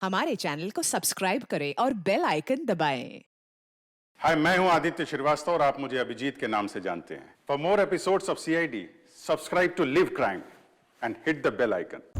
हमारे चैनल को सब्सक्राइब करें और बेल आइकन दबाएं। हाय, मैं हूं आदित्य श्रीवास्तव और आप मुझे अभिजीत के नाम से जानते हैं। For more episodes of CID, subscribe to live crime and hit the bell icon.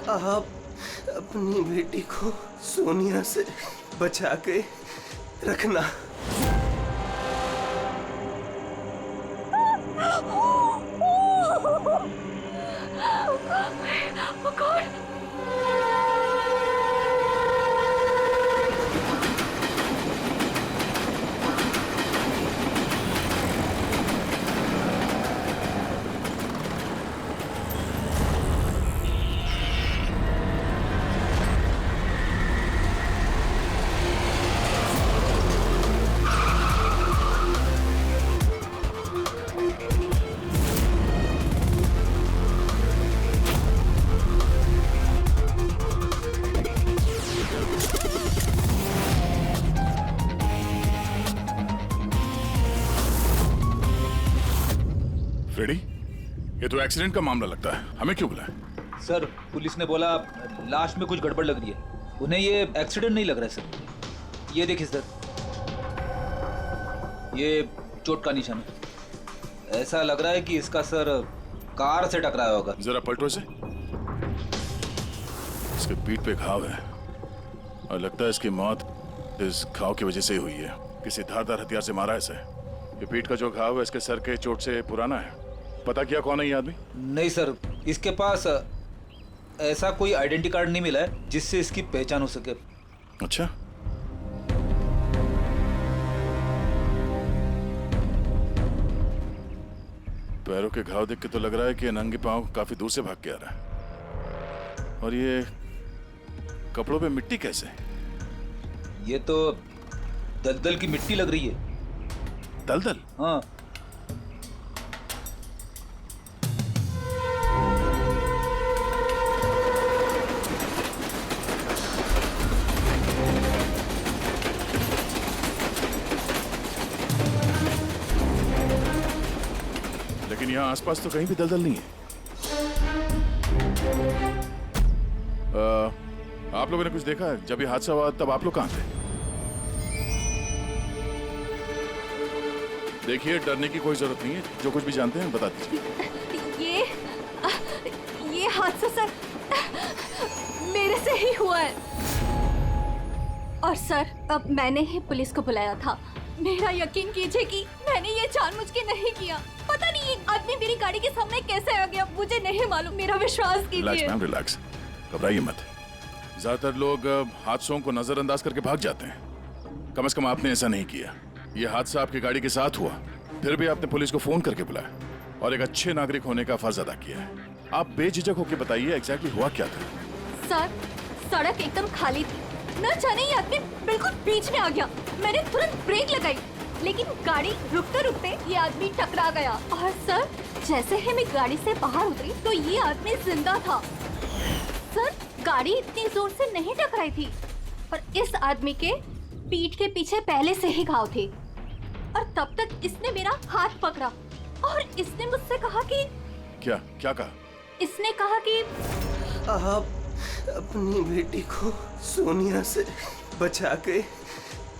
आप अपनी बेटी को सोनिया से बचा के रखना। फ्रेडी, ये तो एक्सीडेंट का मामला लगता है, हमें क्यों बुलाया? सर, पुलिस ने बोला लाश में कुछ गड़बड़ लग रही है। उन्हें ये एक्सीडेंट नहीं लग रहा है सर। ये देखिए सर, ये चोट का निशान है। ऐसा लग रहा है कि इसका सर कार से टकराया होगा। जरा पलटो इसे। इसके पीठ पे घाव है और लगता है इसकी मौत इस घाव की वजह से ही हुई है। किसी धारदार हथियार से मारा है इसे। ये पीठ का जो घाव है इसके सर के चोट से पुराना है। पता किया कौन है ये आदमी? नहीं सर, इसके पास ऐसा कोई आइडेंटिटी कार्ड नहीं मिला है जिससे इसकी पहचान हो सके। अच्छा, पैरों के घाव देख के तो लग रहा है कि नंगे पांव काफी दूर से भाग के आ रहा है। और ये कपड़ों पे मिट्टी कैसे? ये तो दलदल की मिट्टी लग रही है। दलदल? हाँ। लेकिन यहाँ आसपास तो कहीं भी दलदल नहीं है। आप लोगों ने कुछ देखा है? जब ये हादसा हुआ तब आप लोग कहाँ थे? देखिए, डरने की कोई जरूरत नहीं है। जो कुछ भी जानते हैं बता दीजिए। ये हादसा सर मेरे से ही हुआ है। और सर, अब मैंने ही पुलिस को बुलाया था। मेरा यकीन कीजिए कि मैंने ये जानबूझ के नहीं किया। पता नहीं ये आदमी मेरी गाड़ी के सामने कैसे आ गया, मुझे नहीं मालूम। मेरा विश्वास कीजिए। Relax ma'am, relax. घबराइए मत। ज्यादातर लोग हादसों को नजरअंदाज करके भाग जाते हैं। कम से कम आपने ऐसा नहीं किया। ये हादसा आपकी गाड़ी के साथ हुआ, फिर भी आपने पुलिस को फोन करके बुलाया और एक अच्छे नागरिक होने का फर्ज अदा किया है। आप बेझिझक होकर बताइए एग्जैक्टली हुआ क्या था? सर, सड़क एकदम खाली थी। न जाने ये आदमी बिल्कुल बीच में आ गया। मैंने तुरंत ब्रेक लगाई, लेकिन गाड़ी रुकते रुकते ये आदमी टकरा गया। और सर, जैसे ही मैं गाड़ी से बाहर उतरी तो ये आदमी जिंदा था। सर, गाड़ी इतनी जोर से नहीं टकराई थी और इस आदमी के पीठ के पीछे पहले से ही घाव थे। और तब तक इसने मेरा हाथ पकड़ा और इसने मुझसे कहा कि क्या क्या कहा? इसने कहा कि आप अपनी बेटी को सोनिया से बचा के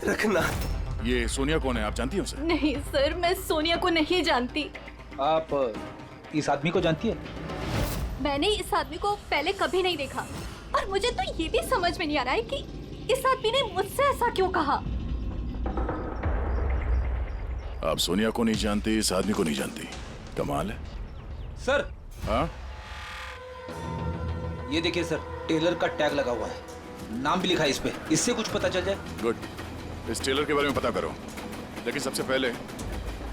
रखना। ये सोनिया कौन है, आप जानती हैं उसे? नहीं सर, मैं सोनिया को नहीं जानती। आप इस आदमी को जानती है? मैंने इस आदमी को पहले कभी नहीं देखा और मुझे तो ये भी समझ में नहीं आ रहा है कि इस आदमी ने मुझसे ऐसा क्यों कहा। आप सोनिया को नहीं जानती, इस आदमी को नहीं जानती, कमाल है। सर हाँ, ये देखिए सर, टेलर का टैग लगा हुआ है, नाम भी लिखा है इस पे, इससे कुछ पता चल जाए। गुड। इस टेलर के बारे में पता करो, लेकिन सबसे पहले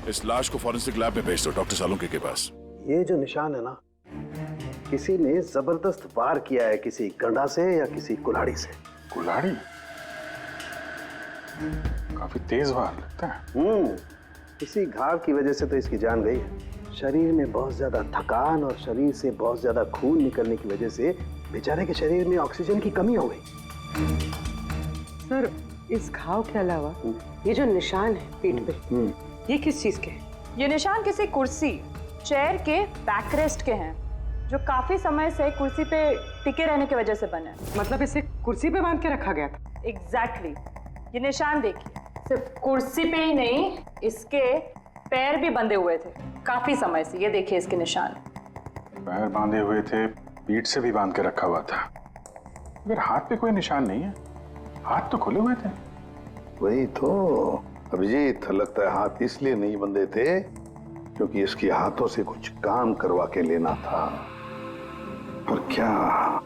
इस लाश को फॉरेंसिक लैब में भेज दो, डॉक्टर सालुंके के पास। ये जो निशान है ना, किसी ने जबरदस्त वार किया है, किसी गंडा से या किसी कुल्हाड़ी से। कुल्हाड़ी? काफी तेज वार लगता है। इसी घाव की वजह से तो इसकी जान गई है। शरीर में बहुत ज्यादा थकान और शरीर से बहुत ज्यादा खून निकलने की वजह से बेचारे के शरीर में ऑक्सीजन की कमी हो गई। सर, इस घाव के अलावा ये जो निशान है पीठ पे, ये किस चीज के हैं? ये निशान किसी कुर्सी, चेयर के बैकरेस्ट के हैं, जो काफी समय से कुर्सी पे टिके रहने की वजह से बने हैं। मतलब इसे कुर्सी पे बांध के रखा गया था? एग्जैक्टली। ये निशान देखिए, सिर्फ कुर्सी पे ही नहीं, इसके पैर भी बंधे हुए थे काफी समय से। ये देखिए इसके निशान। पैर बांधे हुए थे, पीठ से भी बांध के रखा हुआ था, मगर हाथ पे कोई निशान नहीं है। हाथ तो खुले हुए थे। वही तो अभिजीत, लगता है हाथ इसलिए नहीं बंधे थे क्योंकि इसके हाथों से कुछ काम करवा के लेना था। पर क्या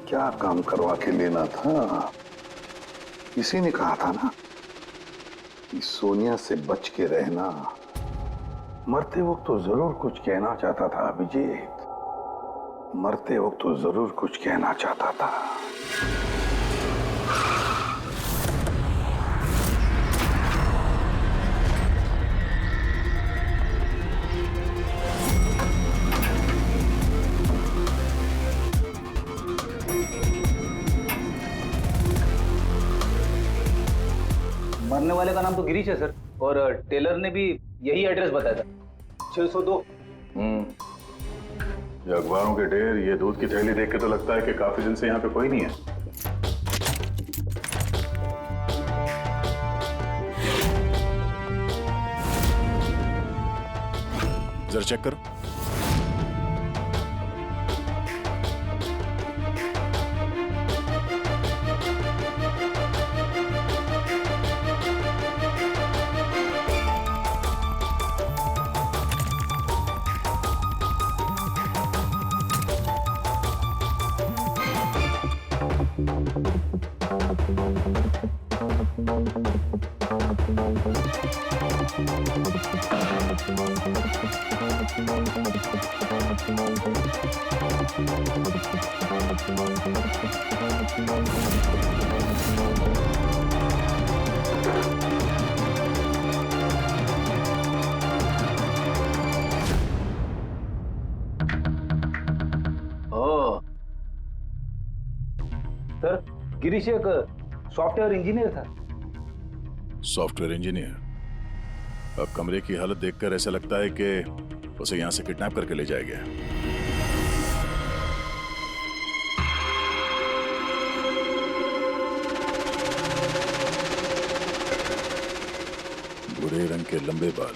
क्या काम करवा के लेना था? इसी ने कहा था ना कि सोनिया से बच के रहना। मरते वक्त तो जरूर कुछ कहना चाहता था अभिजीत, मरते वक्त तो जरूर कुछ कहना चाहता था। मरने वाले का नाम तो गिरीश है सर, और टेलर ने भी यही एड्रेस बताया था, 602। ये अखबारों के ढेर, ये दूध की थैली देख के तो लगता है कि काफी दिन से यहाँ पे कोई नहीं है। जरा चेक करो। सर, गिरीश एक सॉफ्टवेयर इंजीनियर था। Software engineer? अब कमरे की हालत देखकर ऐसा लगता है कि उसे यहां से किडनैप करके ले जाया गया। भूरे रंग के लंबे बाल,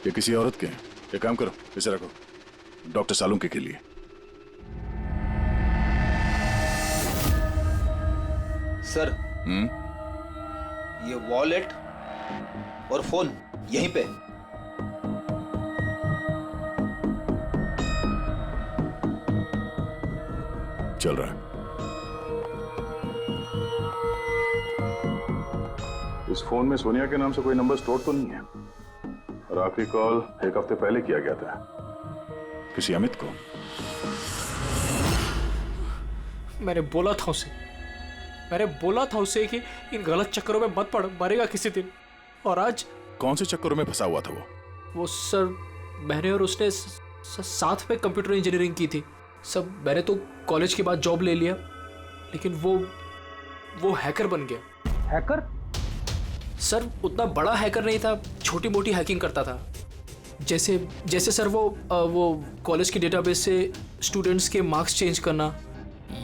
ये किसी औरत के हैं। एक काम करो, इसे रखो, डॉक्टर सालुंके के लिए। सर, ये वॉलेट और फोन यहीं पे। चल रहा है। इस फोन में सोनिया के नाम से कोई नंबर स्टोर तो नहीं है, और आखिरी कॉल 1 हफ्ते पहले किया गया था। किसी अमित को? मैंने बोला था उसे कि इन गलत चक्करों में मत पड़, मरेगा किसी दिन। और आज कौन से चक्करों में फंसा हुआ था वो सर, मैंने और उसने साथ में कंप्यूटर इंजीनियरिंग की थी सब। मैंने तो कॉलेज के बाद जॉब ले लिया, लेकिन वो हैकर बन गया। हैकर? सर, उतना बड़ा हैकर नहीं था, छोटी मोटी हैकिंग करता था। जैसे सर वो कॉलेज के डेटाबेस से स्टूडेंट्स के मार्क्स चेंज करना,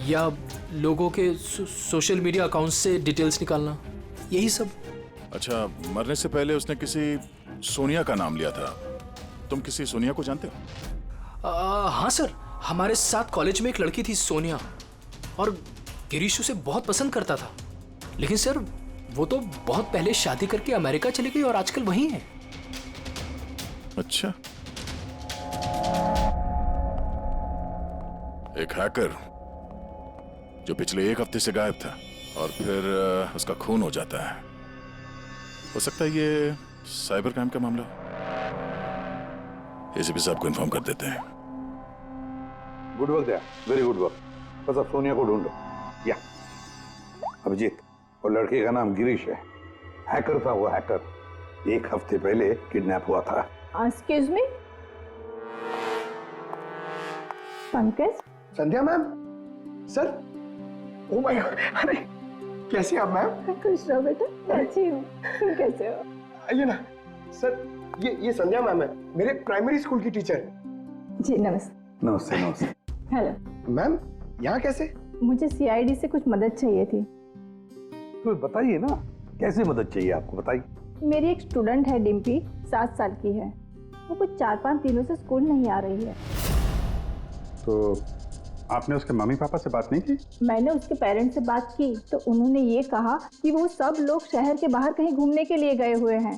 या लोगों के सोशल मीडिया अकाउंट्स से डिटेल्स निकालना, यही सब। अच्छा, मरने से पहले उसने किसी सोनिया का नाम लिया था। तुम किसी सोनिया को जानते हो? हाँ सर, हमारे साथ कॉलेज में एक लड़की थी सोनिया, और गिरीश उसे बहुत पसंद करता था। लेकिन सर वो तो बहुत पहले शादी करके अमेरिका चली गई और आजकल वहीं है। अच्छा, एक हैकर जो पिछले 1 हफ्ते से गायब था और फिर उसका खून हो जाता है। हो सकता है ये साइबर क्राइम का मामला हो। एसीपी साहब को इन्फॉर्म कर देते हैं। गुड वर्क दया, वेरी गुड वर्क। बस अब सोनिया को ढूंढो। या अभिजीत, और लड़के का नाम गिरीश है। हैकर था वो, हैकर 1 हफ्ते पहले किडनैप हुआ था। Excuse me, Pankaj. Sandhya ma'am, sir. Oh my God, अरे कैसे आप मैम? खुश रहो बेटा, अच्छी हूँ, तुम कैसे हो? आइए ना सर, ये संध्या मैम है, मेरे प्राइमरी स्कूल की टीचर। जी नमस्ते। नमस्ते नमस्ते। हेलो मैम, यहाँ कैसे? मुझे सीआईडी से कुछ मदद चाहिए थी। तो बताइए ना, कैसे मदद चाहिए आपको, बताइए। मेरी एक स्टूडेंट है डिम्पी, 7 साल की है। वो कुछ 4-5 दिनों से स्कूल नहीं आ रही है। तो आपने उसके मम्मी पापा से बात नहीं की? मैंने उसके पेरेंट्स से बात की तो उन्होंने ये कहा कि वो सब लोग शहर के बाहर कहीं घूमने के लिए गए हुए हैं।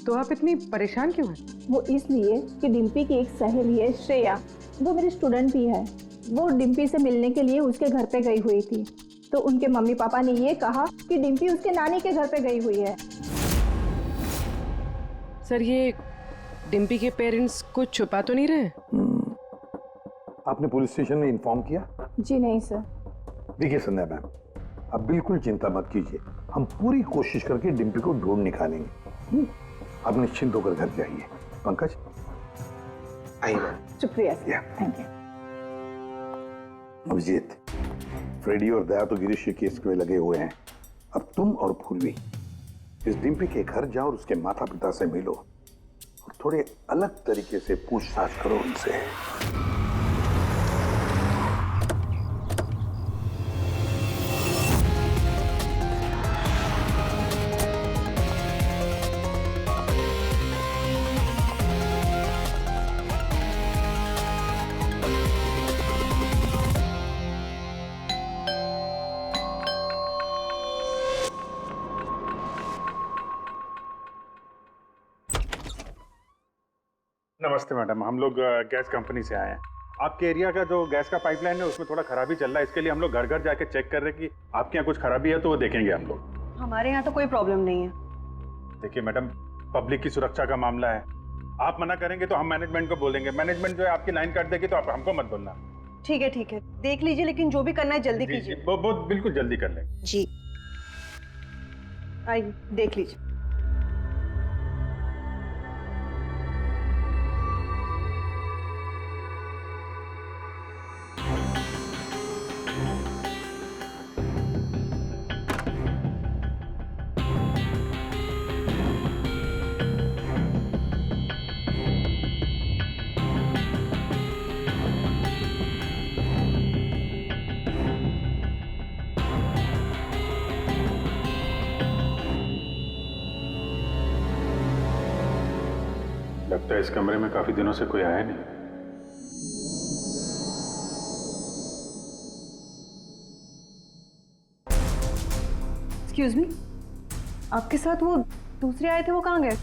तो आप इतनी परेशान क्यों हैं? वो इसलिए कि डिम्पी की एक सहेली है श्रेया, वो मेरी स्टूडेंट भी है। वो डिम्पी से मिलने के लिए उसके घर पे गई हुई थी, तो उनके मम्मी पापा ने ये कहा कि डिम्पी उसके नानी के घर पे गई हुई है। सर, ये डिम्पी के पेरेंट्स कुछ छुपा तो नहीं रहे? आपने पुलिस स्टेशन में इन्फॉर्म किया? जी नहीं सर। देखिए संध्या मैम, आप बिल्कुल चिंता मत कीजिए, हम पूरी कोशिश करके डिम्पी को ढूंढ निकालेंगे। आप निश्चिंत होकर घर जाइए। पंकज आइए। शुक्रिया sir, thank you. Abhijeet, Freddy और दया तो गिरीश के केस में लगे हुए हैं। अब तुम और पूर्वी इस डिम्पी के घर जाओ और उसके माता पिता से मिलो और थोड़े अलग तरीके से पूछताछ करो उनसे। नमस्ते मैडम, हम लोग गैस कंपनी से आए हैं। आपके एरिया का जो गैस का पाइपलाइन है उसमें थोड़ा खराबी चल रहा है, इसके लिए हम लोग घर घर जाके चेक कर रहे हैं कि आपके यहाँ कुछ खराबी है तो वो देखेंगे हम लोग। हमारे यहाँ तो कोई प्रॉब्लम नहीं है। देखिए मैडम, पब्लिक की सुरक्षा का मामला है, आप मना करेंगे तो हम मैनेजमेंट को बोलेंगे। मैनेजमेंट जो है आपकी लाइन काट देगी तो आप हमको मत बोलना। ठीक है, देख लीजिए, लेकिन जो भी करना है जल्दी कीजिए। वो बिल्कुल जल्दी कर लेंगे। जी आइए, देख लीजिए। लगता है इस कमरे में काफी दिनों से कोई आया नहीं। एक्सक्यूज मी, आपके साथ वो दूसरे आए थे, वो कहाँ गए?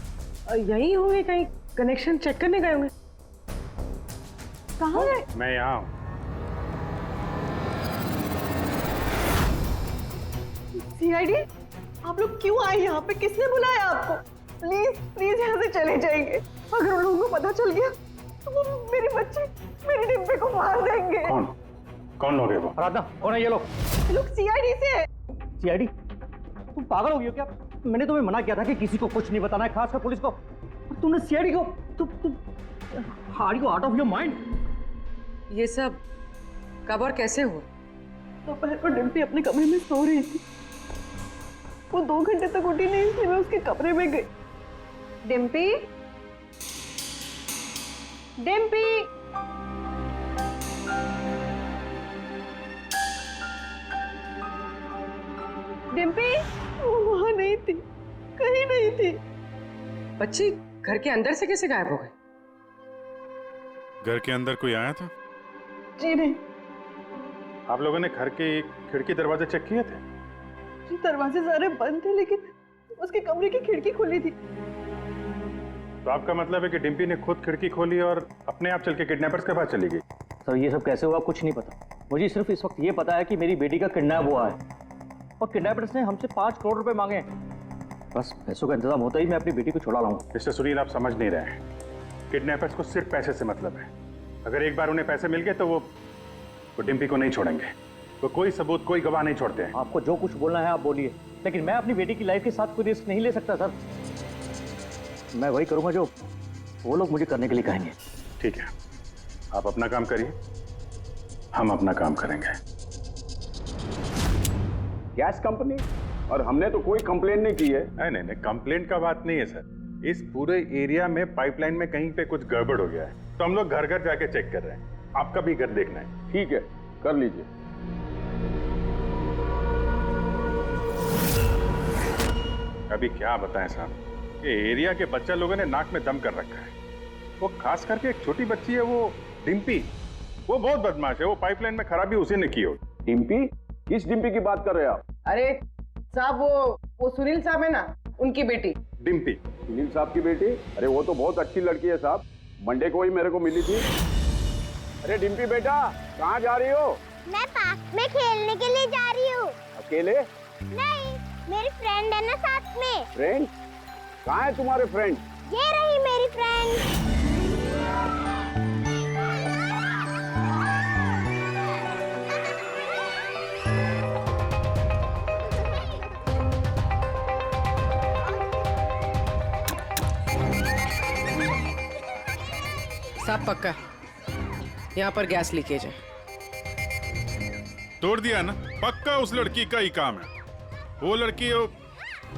यही होंगे, कहीं कनेक्शन चेक करने गए होंगे। कहाँ गए? मैं यहाँ हूँ। सीआईडी, आप लोग क्यों आए यहाँ पे? किसने बुलाया आपको? प्लीज प्लीज यहाँ से चले जाएंगे। अगर उन लोगों को पता चल गया तो वो मेरी बच्ची, मेरी डिम्पी को मार देंगे। कौन लोग है वो? आराधना, कौन है ये लोग? लोग सीआईडी से है। सीआईडी? तुम पागल हो गई हो क्या? मैंने तुम्हें मना किया था कि किसी को कुछ नहीं बताना है, खासकर पुलिस को। तुमने सीआईडी को, तुम are you out of your mind? ये सब कब और कैसे हुआ? दोपहर को डिम्पी अपने कमरे में सो रही थी, वो 2 घंटे तक उठी नहीं थी। मैं उसके कमरे में गई। डिम्पी, डिम्पी, डिम्पी, वो वहां नहीं थी। कहीं नहीं थी। बच्ची घर के अंदर से कैसे गायब हो गई? घर के अंदर कोई आया था? जी नहीं। आप लोगों ने घर के खिड़की दरवाजे चेक किए थे? जी दरवाजे सारे बंद थे, लेकिन उसके कमरे की खिड़की खुली थी। तो आपका मतलब है कि डिम्पी ने खुद खिड़की खोली और अपने आप चल के किडनैपर्स के पास चली गई? सर ये सब कैसे हुआ कुछ नहीं पता। मुझे सिर्फ इस वक्त ये पता है कि मेरी बेटी का किडनैप हुआ है और किडनैपर्स ने हमसे 5 करोड़ रुपए मांगे हैं। बस पैसों का इंतजाम होता ही मैं अपनी बेटी को छुड़ा लाऊंगा। मिस्टर सुनील, आप समझ नहीं रहे हैं। किडनैपर्स को सिर्फ पैसे से मतलब है। अगर एक बार उन्हें पैसे मिल गए तो वो डिम्पी को नहीं छोड़ेंगे। वो कोई सबूत, कोई गवाह नहीं छोड़ते हैं। आपको जो कुछ बोलना है आप बोलिए, लेकिन मैं अपनी बेटी की लाइफ के साथ कोई रिस्क नहीं ले सकता सर। मैं वही करूंगा जो वो लोग मुझे करने के लिए कहेंगे। ठीक है, आप अपना काम करिए, हम अपना काम करेंगे। Gas company? और हमने तो कोई कंप्लेन नहीं की है। नहीं, कंप्लेंट का बात नहीं है सर। इस पूरे एरिया में पाइपलाइन में कहीं पे कुछ गड़बड़ हो गया है, तो हम लोग घर घर जाके चेक कर रहे हैं। आपका भी घर देखना है। ठीक है, कर लीजिए। अभी क्या बताएं साहब, ये एरिया के बच्चा लोगों ने नाक में दम कर रखा है। वो खास करके एक छोटी बच्ची है, वो डिम्पी, वो बहुत बदमाश है। वो पाइपलाइन में खराबी उसी ने की हो। डिम्पी? किस डिम्पी की बात कर रहे हैं आप? अरे साहब, वो सुनील साहब है ना, उनकी बेटी डिम्पी। सुनील साहब की बेटी? अरे वो तो बहुत अच्छी लड़की है साहब, मंडे को ही मेरे को मिली थी। अरे डिम्पी बेटा, कहाँ जा रही हो? मैं पार्क में खेलने के लिए जा रही हूँ। अकेले? नहीं, मेरी फ्रेंड है ना साथ में। फ्रेंड? कहाँ है तुम्हारे फ्रेंड? ये रही मेरी फ्रेंड। साहब पक्का यहाँ पर गैस लीकेज है। तोड़ दिया ना? पक्का उस लड़की का ही काम है। वो लड़की,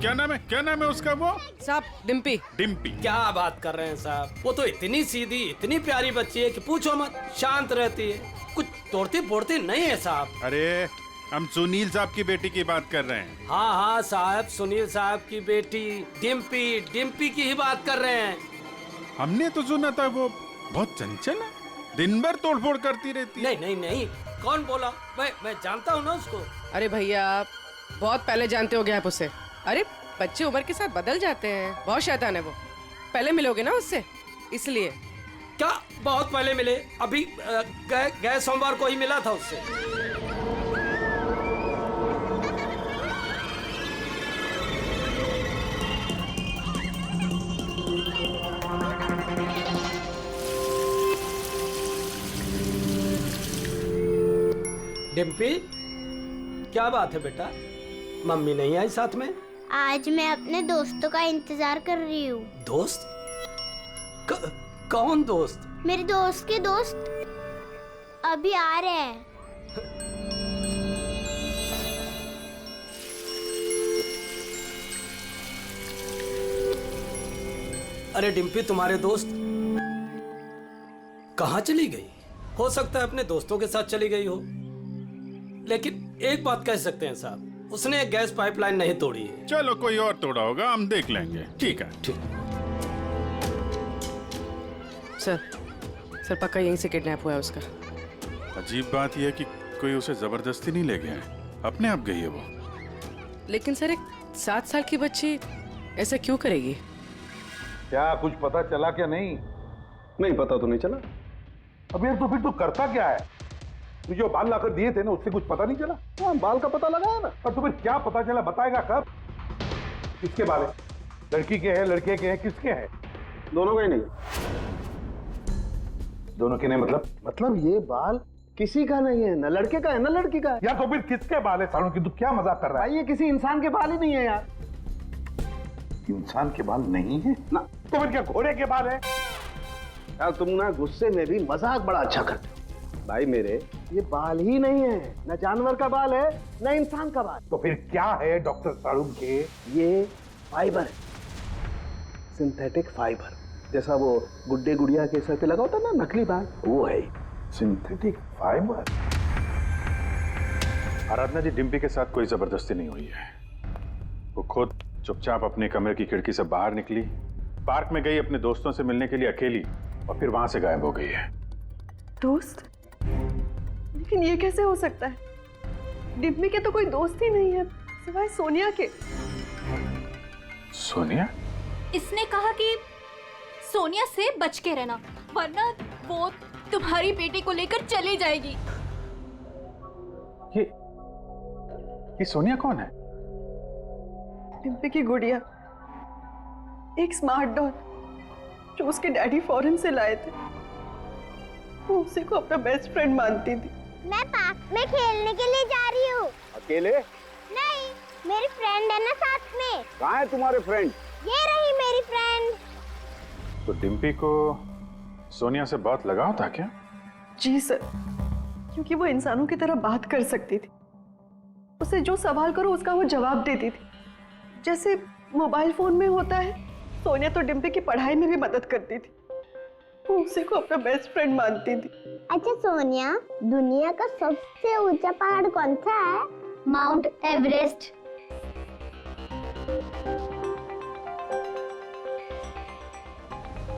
क्या नाम है उसका? वो साहब डिम्पी। डिम्पी? क्या बात कर रहे हैं साहब, वो तो इतनी सीधी, इतनी प्यारी बच्ची है कि पूछो मत। शांत रहती है, कुछ तोड़ती फोड़ती नहीं है साहब। अरे हम सुनील साहब की बेटी की बात कर रहे हैं। हाँ साहब, सुनील साहब की बेटी डिम्पी की ही बात कर रहे हैं। हमने तो सुना था वो बहुत चंचल है, दिन भर तोड़फोड़ करती रहती है। नहीं, कौन बोला? मैं जानता हूँ ना उसको। अरे भैया, बहुत पहले जानते हो गए आप उससे। अरे बच्चे उम्र के साथ बदल जाते हैं, बहुत शैतान है वो। पहले मिलोगे ना उससे, इसलिए। क्या बहुत पहले मिले? अभी गए सोमवार को ही मिला था उससे। डिम्पी, क्या बात है बेटा? मम्मी नहीं आई साथ में? आज मैं अपने दोस्तों का इंतजार कर रही हूँ। दोस्त? कौन दोस्त? मेरे दोस्त के दोस्त अभी आ रहे हैं। अरे डिम्पी, तुम्हारे दोस्त कहाँ चली गई? हो सकता है अपने दोस्तों के साथ चली गई हो, लेकिन एक बात कह सकते हैं साहब, उसने गैस पाइपलाइन नहीं तोड़ी है। चलो कोई और तोड़ा होगा, हम देख लेंगे। ठीक है। सर पक्का यहीं से किडनैप हुआ है उसका। अजीब बात यह है कि कोई उसे जबरदस्ती नहीं ले गया है, अपने आप गई है वो। लेकिन सर, एक 7 साल की बच्ची ऐसा क्यों करेगी? क्या कुछ पता चला क्या? नहीं पता तो नहीं चला। अब यार तो फिर तू करता क्या है? तू जो बाल लाकर दिए थे ना, उससे कुछ पता नहीं चला? हाँ, बाल का पता लगाया ना। पर तुम्हें क्या पता चला, बताएगा कब? किसके बाल है? लड़की के हैं, लड़के के हैं, किसके हैं? दोनों के नहीं। दोनों के नहीं मतलब ये बाल किसी का नहीं है, ना लड़के का है ना लड़की का है। यार तो फिर किसके बाल है? सालों की तू क्या मजाक कर रहा है? भाई ये किसी इंसान के बाल ही नहीं है यार। इंसान के बाल नहीं है ना? तो फिर क्या घोड़े के बाल है? यार तुम ना गुस्से में भी मजाक बड़ा अच्छा करते हो। भाई मेरे, ये बाल ही नहीं है, न जानवर का बाल है न इंसान का बाल। तो फिर क्या है डॉक्टर साड़ूम के? ये फाइबर है, सिंथेटिक फाइबर। जैसा वो गुड्डे गुड़िया के सर पे लगा होता ना नकली बाल, वो है सिंथेटिक फाइबर। आराधना जी, डिम्पी के साथ कोई जबरदस्ती नहीं हुई है। वो खुद चुपचाप अपने कमरे की खिड़की से बाहर निकली, पार्क में गई अपने दोस्तों से मिलने के लिए अकेली, और फिर वहां से गायब हो गई है। दोस्त? लेकिन ये कैसे हो सकता है? डिम्पी के तो कोई दोस्त ही नहीं है सिवाय सोनिया के। सोनिया? इसने कहा कि सोनिया से बच के रहना, वरना वो तुम्हारी बेटी को लेकर चली जाएगी। ये सोनिया कौन है? डिम्पी की गुड़िया, एक स्मार्ट डॉल जो उसके डैडी फॉरेन से लाए थे। वो उसी को अपना बेस्ट फ्रेंड मानती थी। मैं पार्क में खेलने के लिए जा रही हूँ। अकेले? नहीं, मेरी फ्रेंड है ना साथ में। कहाँ है तुम्हारे फ्रेंड? ये रही मेरी फ्रेंड। तो डिम्पी को सोनिया से बहुत लगाव था क्या? जी सर, क्योंकि वो इंसानों की तरह बात कर सकती थी। उसे जो सवाल करो उसका वो जवाब देती थी, जैसे मोबाइल फोन में होता है। सोनिया तो डिम्पी की पढ़ाई में भी मदद करती थी। वो उसी को अपना बेस्ट फ्रेंड मानती थी। अच्छा सोनिया, दुनिया का सबसे ऊंचा पहाड़ कौन सा है? Mount Everest.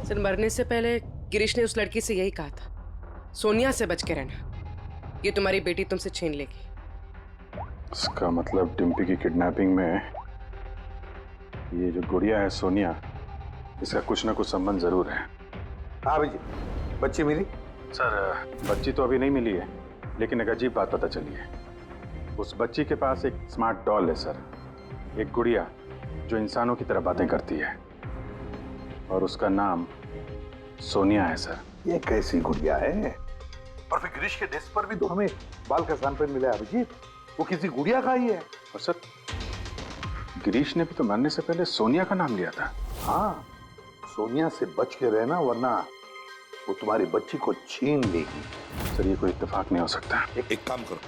सर, मरने से पहले गिरीश ने उस लड़की से यही कहा था, सोनिया से बच के रहना, ये तुम्हारी बेटी तुमसे छीन लेगी। इसका मतलब डिम्पी की किडनैपिंग में ये जो गुड़िया है सोनिया, इसका कुछ ना कुछ संबंध जरूर है। हाँ भैया, बच्ची मिली? सर, बच्ची तो अभी नहीं मिली है, लेकिन एक अजीब बात पता चली है। उस बच्ची के पास एक स्मार्ट डॉल है सर, एक गुड़िया जो इंसानों की तरह बातें करती है, और उसका नाम सोनिया है सर। ये कैसी गुड़िया है? और फिर गिरीश के डेस्क पर भी तो हमें बाल का सैंपल मिला है अभिजीत, वो किसी गुड़िया का ही है। और सर, गिरीश ने भी तो मरने से पहले सोनिया का नाम लिया था। हाँ, सोनिया से बच के रहना, वरना वो तुम्हारी बच्ची को छीन लेगी। सर, ये कोई इत्तेफाक नहीं हो सकता। एक काम करो,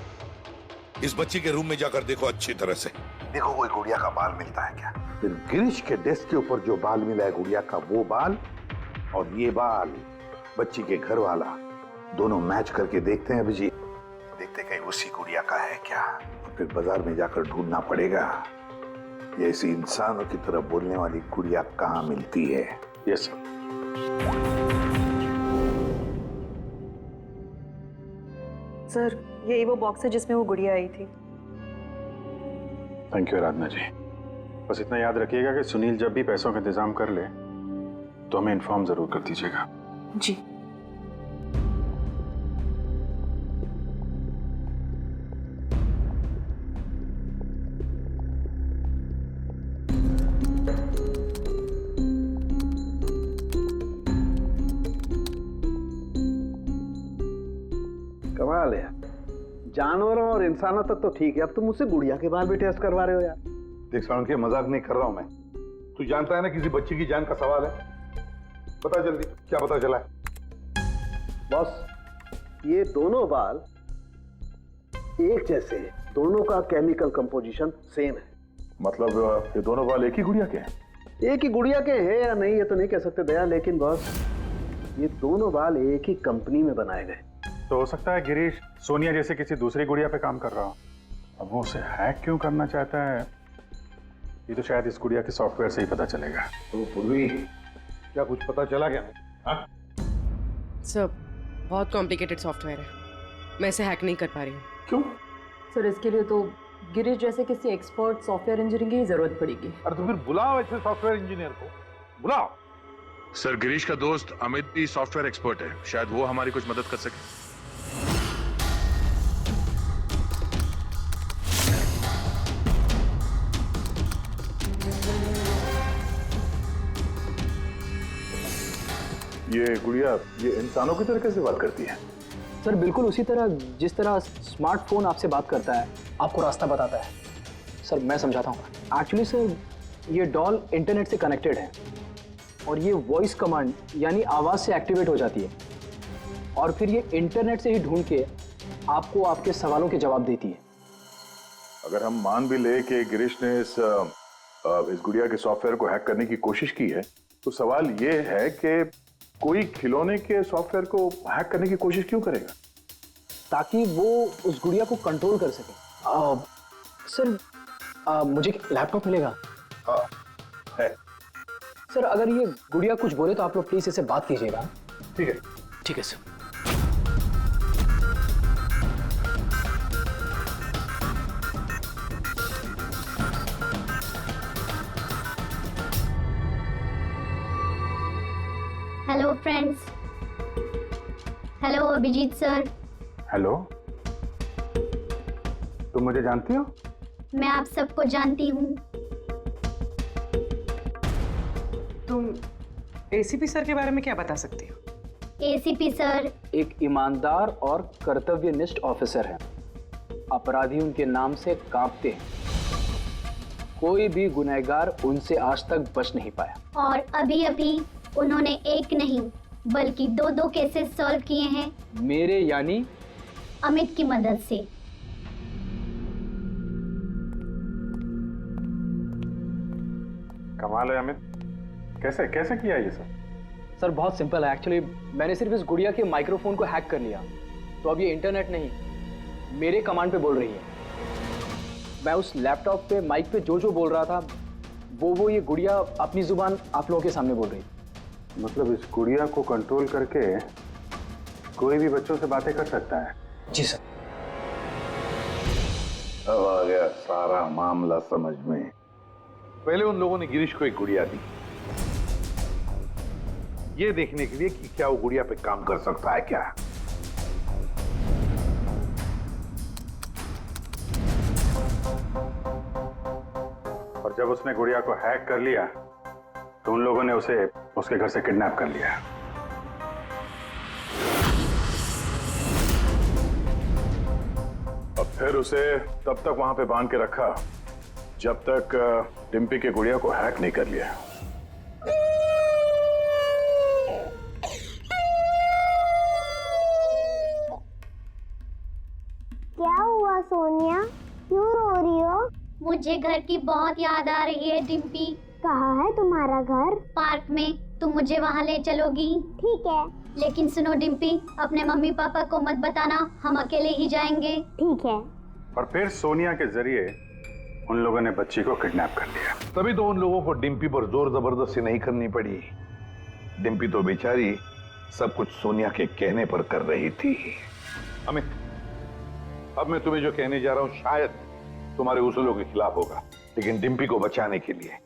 इस बच्ची के रूम में जाकर देखो अच्छी तरह से। देखो कोई गुड़िया का बाल मिलता है क्या। फिर गिरीश के डेस्क के ऊपर जो बाल मिला है गुड़िया का, वो बाल और ये बाल बच्ची के घर वाला, दोनों मैच करके देखते हैं अभिजीत। देखते कहीं उसी गुड़िया का है क्या। और फिर बाजार में जाकर ढूंढना पड़ेगा ये ऐसी इंसानों की तरह बोलने वाली गुड़िया कहाँ मिलती है। Yes sir. सर, यही वो बॉक्स है जिसमें वो गुड़िया आई थी। थैंक यू आराधना जी। बस इतना याद रखिएगा कि सुनील जब भी पैसों का इंतजाम कर ले तो हमें इन्फॉर्म जरूर कर दीजिएगा। जी। कमाल है, जानवरों और इंसानों तक तो ठीक है, अब तुम मुझसे गुड़िया के बाल भी टेस्ट करवा रहे हो यार। देख साउंड के मजाक नहीं कर रहा हूं मैं। तू जानता है ना किसी बच्ची की जान का सवाल है। बता जल्दी, क्या पता चला है? बॉस, ये दोनों बाल एक जैसे हैं, दोनों का केमिकल कंपोजिशन सेम है। मतलब ये दोनों बाल एक ही गुड़िया के हैं? एक ही गुड़िया के हैं या नहीं ये तो नहीं कह सकते दया, लेकिन बॉस ये दोनों बाल एक ही कंपनी में बनाए गए। तो हो सकता है गिरीश सोनिया जैसे किसी दूसरी गुड़िया पे काम कर रहा हो। अब वो उसे हैक क्यों करना चाहता है, ये तो शायद इस गुड़िया के सॉफ्टवेयर से ही पता चलेगा। तो पूर्वी, क्या कुछ पता चला क्या? सर, बहुत कॉम्प्लिकेटेड सॉफ्टवेयर है, मैं इसे हैक नहीं कर पा रही हूँ। क्यों? सर, इसके लिए तो गिरीश जैसे किसी एक्सपर्ट सॉफ्टवेयर इंजीनियर की जरूरत पड़ेगी। अरे तो फिर बुलाओ ऐसे सॉफ्टवेयर इंजीनियर को, बुलाओ। सर, गिरीश का दोस्त अमित भी सॉफ्टवेयर एक्सपर्ट है, शायद वो हमारी कुछ मदद कर सके। ये गुड़िया ये इंसानों की तरह कैसे बात करती है? सर, बिल्कुल उसी तरह जिस तरह स्मार्टफोन आपसे बात करता है, आपको रास्ता बताता है। सर, मैं समझाता हूँ। एक्चुअली सर, ये डॉल इंटरनेट से कनेक्टेड है और ये वॉइस कमांड यानी आवाज़ से एक्टिवेट हो जाती है और फिर ये इंटरनेट से ही ढूंढ के आपको आपके सवालों के जवाब देती है। अगर हम मान भी ले कि गिरीश ने इस गुड़िया के सॉफ्टवेयर को हैक करने की कोशिश की है, तो सवाल ये है कि कोई खिलौने के सॉफ्टवेयर को हैक करने की कोशिश क्यों करेगा? ताकि वो उस गुड़िया को कंट्रोल कर सके। सर, मुझे लैपटॉप मिलेगा? है। सर अगर ये गुड़िया कुछ बोले तो आप लोग प्लीज इससे बात कीजिएगा। ठीक है। ठीक है sir. Hello friends. Hello Abhijeet sir. Hello, तुम मुझे जानती हो? मैं आप सबको जानती हूँ। तुम एसीपी सर के बारे में क्या बता सकती हो? एसीपी सर एक ईमानदार और कर्तव्यनिष्ठ ऑफिसर हैं। अपराधी उनके नाम से कांपते हैं। कोई भी गुनहगार उनसे आज तक बच नहीं पाया। और अभी अभी उन्होंने एक नहीं बल्कि दो केसेस सॉल्व किए हैं मेरे यानी अमित की मदद से। कमाल है अमित, कैसे कैसे किया ये सब? सर बहुत सिंपल है एक्चुअली। मैंने सिर्फ इस गुड़िया के माइक्रोफोन को हैक कर लिया, तो अब ये इंटरनेट नहीं मेरे कमांड पे बोल रही है। मैं उस लैपटॉप पे माइक पे जो बोल रहा था वो ये गुड़िया अपनी जुबान आप लोगों के सामने बोल रही। मतलब इस गुड़िया को कंट्रोल करके कोई भी बच्चों से बातें कर सकता है? जी सर। अब आ गया सारा मामला समझ में। पहले उन लोगों ने गिरीश को एक गुड़िया दी, ये देखने के लिए कि क्या वो गुड़िया पे काम कर सकता है क्या। और जब उसने गुड़िया को हैक कर लिया तो उन लोगों ने उसे उसके घर से किडनैप कर लिया। और फिर उसे तब तक वहां पे बांध के रखा जब तक डिम्पी के गुड़िया को हैक नहीं कर लिया। क्या हुआ सोनिया, क्यों रो रही हो? मुझे घर की बहुत याद आ रही है डिम्पी। कहाँ है तुम्हारा घर? पार्क में। तुम मुझे वहाँ ले चलोगी? ठीक है। लेकिन सुनो डिम्पी, अपने मम्मी पापा को मत बताना, हम अकेले ही जाएंगे। ठीक है। और फिर सोनिया के जरिए उन लोगों ने बच्ची को किडनैप कर लिया। तभी तो उन लोगों को डिम्पी पर जोर जबरदस्ती नहीं करनी पड़ी। डिम्पी तो बेचारी सब कुछ सोनिया के कहने पर कर रही थी। अमित, अब मैं तुम्हें जो कहने जा रहा हूं शायद तुम्हारे उसूलों के खिलाफ होगा, लेकिन डिम्पी को बचाने के लिए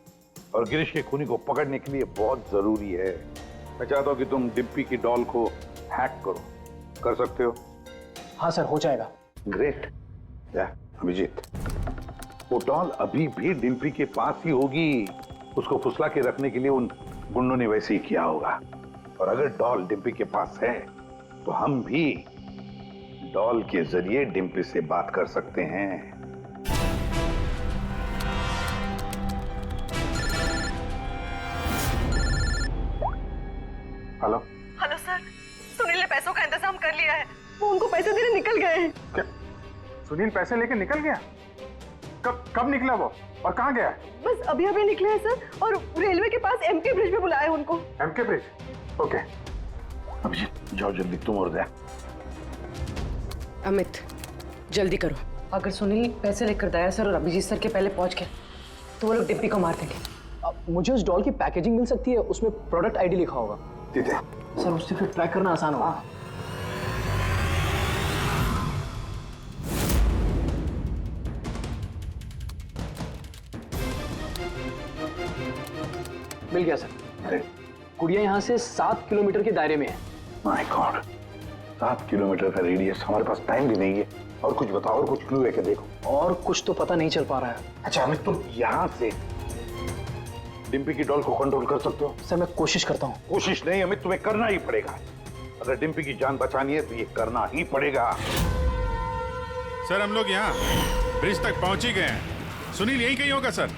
और गिरीश के खूनी को पकड़ने के लिए बहुत जरूरी है। मैं चाहता हूं कि तुम डिम्पी की डॉल को हैक करो। कर सकते हो? हाँ सर, हो जाएगा। ग्रेट। या अभिजीत, वो डॉल अभी भी डिम्पी के पास ही होगी। उसको फुसला के रखने के लिए उन गुंडों ने वैसे ही किया होगा। और अगर डॉल डिम्पी के पास है तो हम भी डॉल के जरिए डिम्पी से बात कर सकते हैं। हेलो हेलो सर, सुनील ने पैसों का इंतजाम कर लिया है। वो उनको पैसे देने निकल गए हैं। क्या सुनील पैसे लेके निकल गया? कब निकला वो और कहाँ गया? बस अभी अभी निकले हैं सर, और रेलवे के पास एमके ब्रिज पे बुलाया उनको। MK bridge? ओके। अभिजीत जाओ जल्दी, तुम और दया। अमित जल्दी करो। अगर सुनील पैसे लेकर दया सर और अभिजीत सर के पहले पहुंच गए तो वो लोग डिम्पी को मार देंगे। मुझे उस डॉल की पैकेजिंग मिल सकती है, उसमें प्रोडक्ट आईडी लिखा होगा। ठीक है सर, उससे फिर ट्रैक करना आसान होगा। मिल गया सर। गुड़िया यहाँ से 7 किलोमीटर के दायरे में है। माय गॉड, 7 किलोमीटर का रेडियस। हमारे पास टाइम भी नहीं है। और कुछ बताओ, और कुछ क्लू है क्या? देखो और कुछ तो पता नहीं चल पा रहा है। अच्छा अमित, तुम यहाँ से डिम्पी की डॉल को कंट्रोल कर सकते हो? सर मैं कोशिश करता हूँ। कोशिश नहीं अमित, तुम्हें करना ही पड़ेगा। अगर डिम्पी की जान बचानी है तो ये करना ही पड़ेगा। सर हम लोग यहाँ ब्रिज तक पहुंच ही गए हैं। सुनील यहीं कहीं होगा sir.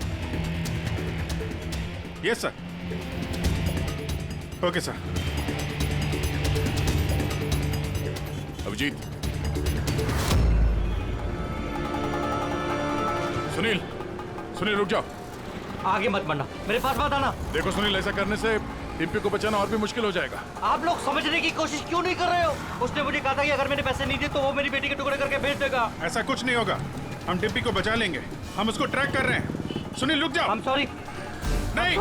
Yes sir. Okay sir. Abhijeet, Sunil, Sunil रुक जाओ। आगे मत बढ़ना, मेरे पास मत आना। देखो सुनील, ऐसा करने से डिम्पी को बचाना और भी मुश्किल हो जाएगा। आप लोग समझने की कोशिश क्यों नहीं कर रहे हो? उसने मुझे कहा था कि अगर मैंने पैसे नहीं दिए तो वो मेरी बेटी के टुकड़े करके भेज देगा। ऐसा कुछ नहीं होगा, हम डिम्पी को बचा लेंगे। हम उसको ट्रैक कर रहे हैं। सुनील रुक जाओ। I'm sorry, नहीं।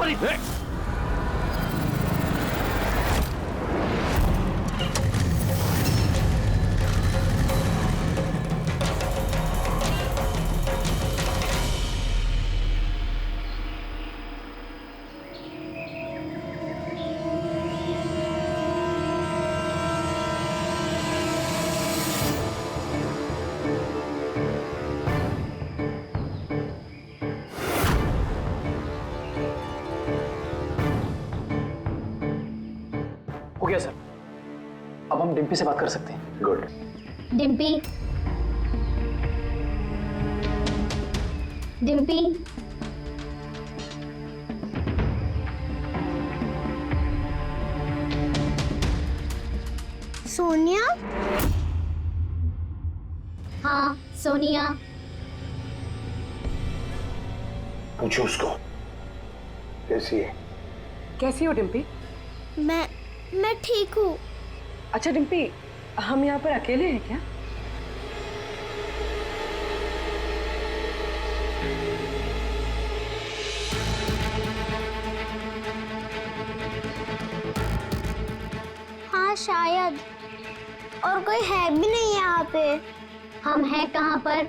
हो गया सर, अब हम डिम्पी से बात कर सकते हैं। गुड। डिम्पी, डिम्पी, सोनिया? हाँ, सोनिया। पूछो उसको कैसी है। कैसी हो डिम्पी? मैं ठीक हूँ। अच्छा डिम्पी, हम यहाँ पर अकेले हैं क्या? हाँ शायद, और कोई है भी नहीं यहाँ पे। हम हैं कहाँ पर?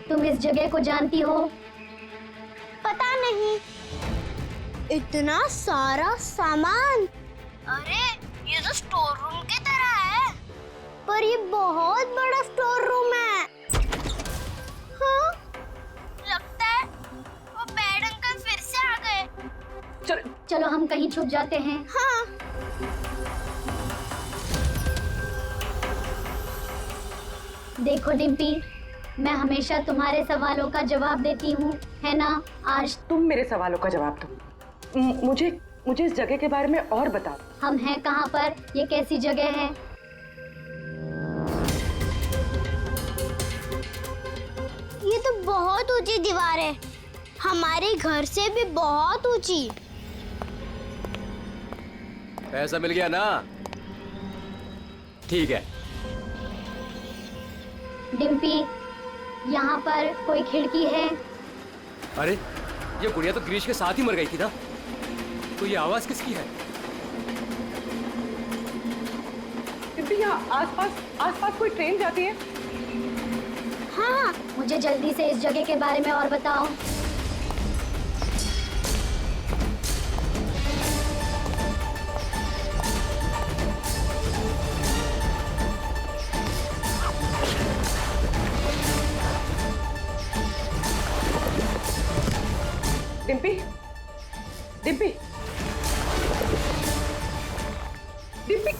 तुम इस जगह को जानती हो? पता नहीं। इतना सारा सामान। अरे ये तो स्टोर रूम की तरह है। पर ये बहुत बड़ा स्टोर रूम है। हाँ, लगता है वो बैड अंकल फिर से आ गए। चलो हम कहीं छुप जाते हैं। हाँ। देखो डिम्पी, मैं हमेशा तुम्हारे सवालों का जवाब देती हूँ, है ना? आज तुम मेरे सवालों का जवाब दो। मुझे इस जगह के बारे में और बताओ। हम हैं कहाँ पर? ये कैसी जगह है? ये तो बहुत ऊंची दीवार है, हमारे घर से भी बहुत ऊंची। पैसा मिल गया ना? ठीक है। डिम्पी, यहाँ पर कोई खिड़की है? अरे ये गुड़िया तो गिरीश के साथ ही मर गई थी ना, तो ये आवाज किसकी है? डिम्पी, यहाँ आसपास कोई ट्रेन जाती है? हाँ, मुझे जल्दी से इस जगह के बारे में और बताओ। डिम्पी, डिम्पी, डिम्पी,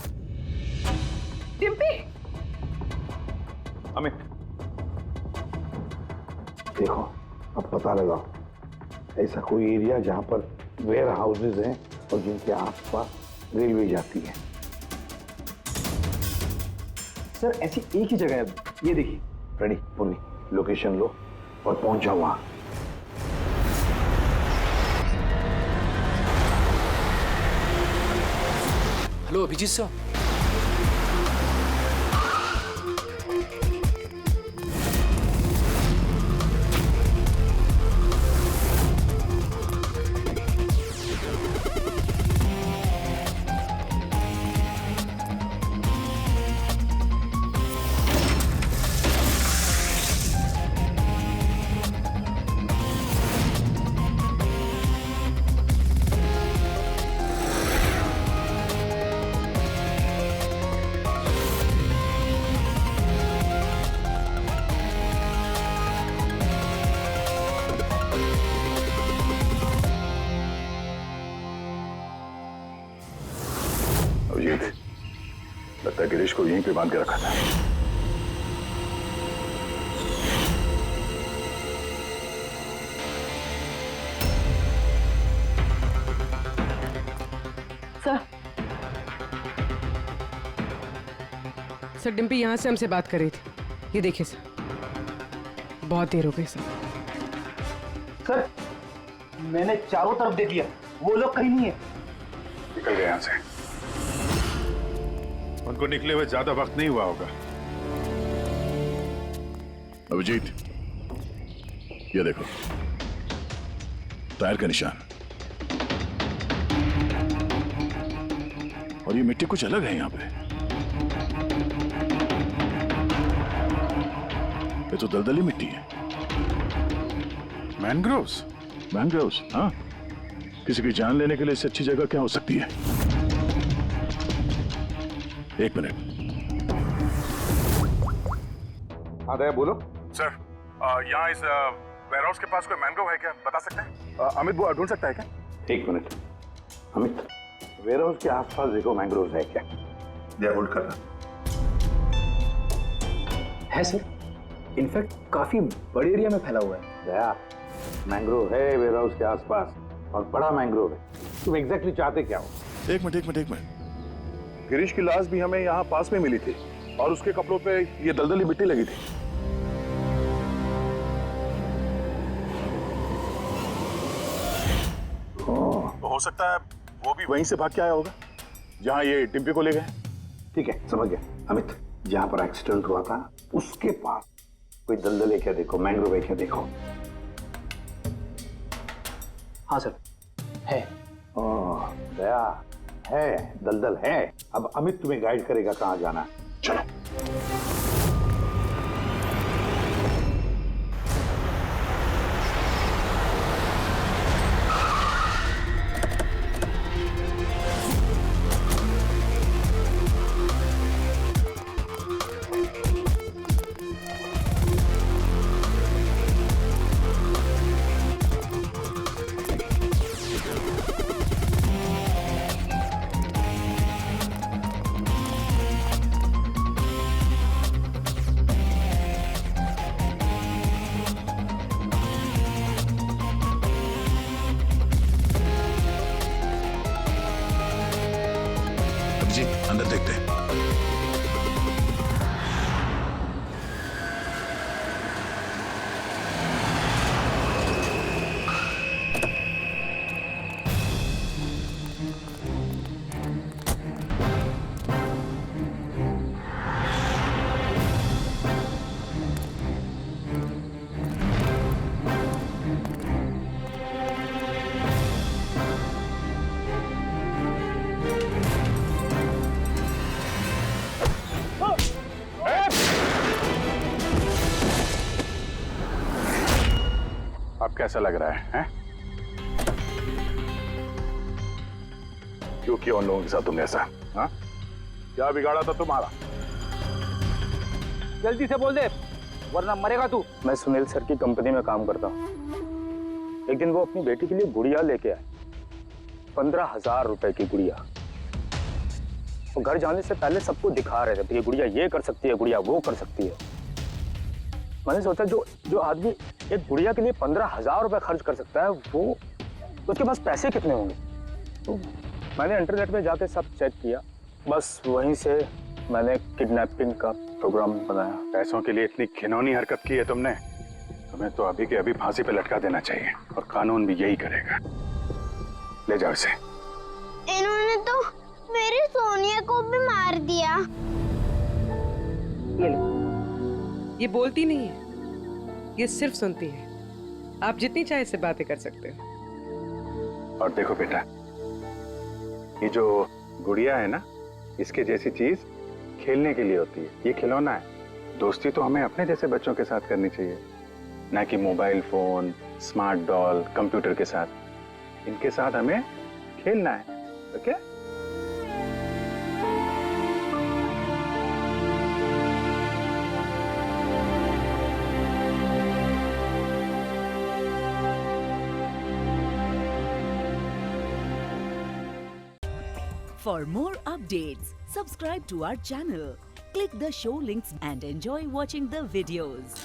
डिम्पी। अमित, देखो अब पता लगाओ ऐसा कोई एरिया जहां पर वेयर हाउसेज हैं और जिनके आसपास रेलवे जाती है। सर ऐसी एक ही जगह है, ये देखिए। रेडी पूरी लोकेशन लो और पहुंच जाओ वहां। Hello Abhijeet sir. अभिजीत, लगता है गिरीश को यहीं पे बांध के रखा था। सर डिम्पी यहाँ से हमसे बात कर रही थी। ये देखिए सर, बहुत देर हो गई सर। सर मैंने चारों तरफ देख लिया, वो लोग कहीं नहीं है। निकल गए यहाँ से। उनको निकले हुए ज्यादा वक्त नहीं हुआ होगा। अभिजीत, ये देखो टायर का निशान। और ये मिट्टी कुछ अलग है यहाँ पे। ये तो दलदली मिट्टी है। मैंग्रोव्स। मैंग्रोव्स, हाँ। किसी की जान लेने के लिए इससे अच्छी जगह क्या हो सकती है? एक मिनट। हाँ दया बोलो। सर, यहाँ इस वेयरहाउस के पास कोई मैंग्रोव है क्या, बता सकते हैं? अमित वो ढूंढ सकता है क्या? एक मिनट अमित, वेयरहाउस के आसपास देखो मैंग्रोव है क्या? दया होल्ड कर रहा है सर, इनफैक्ट काफी बड़े एरिया में फैला हुआ है। दया, मैंग्रोव है वेयरहाउस के आसपास और बड़ा मैंग्रोव है। तुम एग्जैक्टली चाहते क्या हो? एक मिनट। गिरीश की लाश भी हमें यहाँ पास में मिली थी और उसके कपड़ों पे ये दलदली मिट्टी लगी थी। तो हो सकता है वो भी वहीं से भाग के आया होगा जहाँ ये डिम्पी को ले गए। ठीक है, समझ गया अमित। जहां पर एक्सीडेंट हुआ था उसके पास कोई दलदल है क्या देखो, मैंग्रोव है क्या देखो। हाँ सर, है। ओह दया, है दलदल है। अब अमित तुम्हें गाइड करेगा कहां जाना। चलो। जी अंदर देखते हैं। अब कैसा लग रहा है? क्यों किया उन लोगों के साथ तुमने ऐसा? हाँ? क्या बिगाड़ा था तुम्हारा? जल्दी से बोल दे वरना मरेगा तू। मैं सुनील सर की कंपनी में काम करता हूँ। एक दिन वो अपनी बेटी के लिए गुड़िया लेके आए, 15,000 रुपए की गुड़िया। वो घर जाने से पहले सबको दिखा रहे थे, ये गुड़िया ये कर सकती है, गुड़िया वो कर सकती है। मैंने सोचा जो आदमी एक गुड़िया के लिए 15,000 रुपए खर्च कर सकता है, वो उसके पास पैसे कितने होंगे। तो मैंने इंटरनेट में जाके सब चेक किया, बस वहीं से मैंने किडनैपिंग का प्रोग्राम बनाया। पैसों के लिए इतनी घिनौनी हरकत की है तुमने, तुम्हें तो अभी के अभी फांसी पे लटका देना चाहिए और कानून भी यही करेगा। ले जाओ इसे। इन्होंने तो मेरी सोनिया को भी मार दिया। ये बोलती नहीं है, ये सिर्फ सुनती है। आप जितनी चाहे इससे बातें कर सकते हो। और देखो बेटा, ये जो गुड़िया है ना, इसके जैसी चीज खेलने के लिए होती है, ये खिलौना है। दोस्ती तो हमें अपने जैसे बच्चों के साथ करनी चाहिए, ना कि mobile phone, smart doll, computer के साथ। इनके साथ हमें खेलना है, okay? For more updates, subscribe to our channel, click the show links and enjoy watching the videos.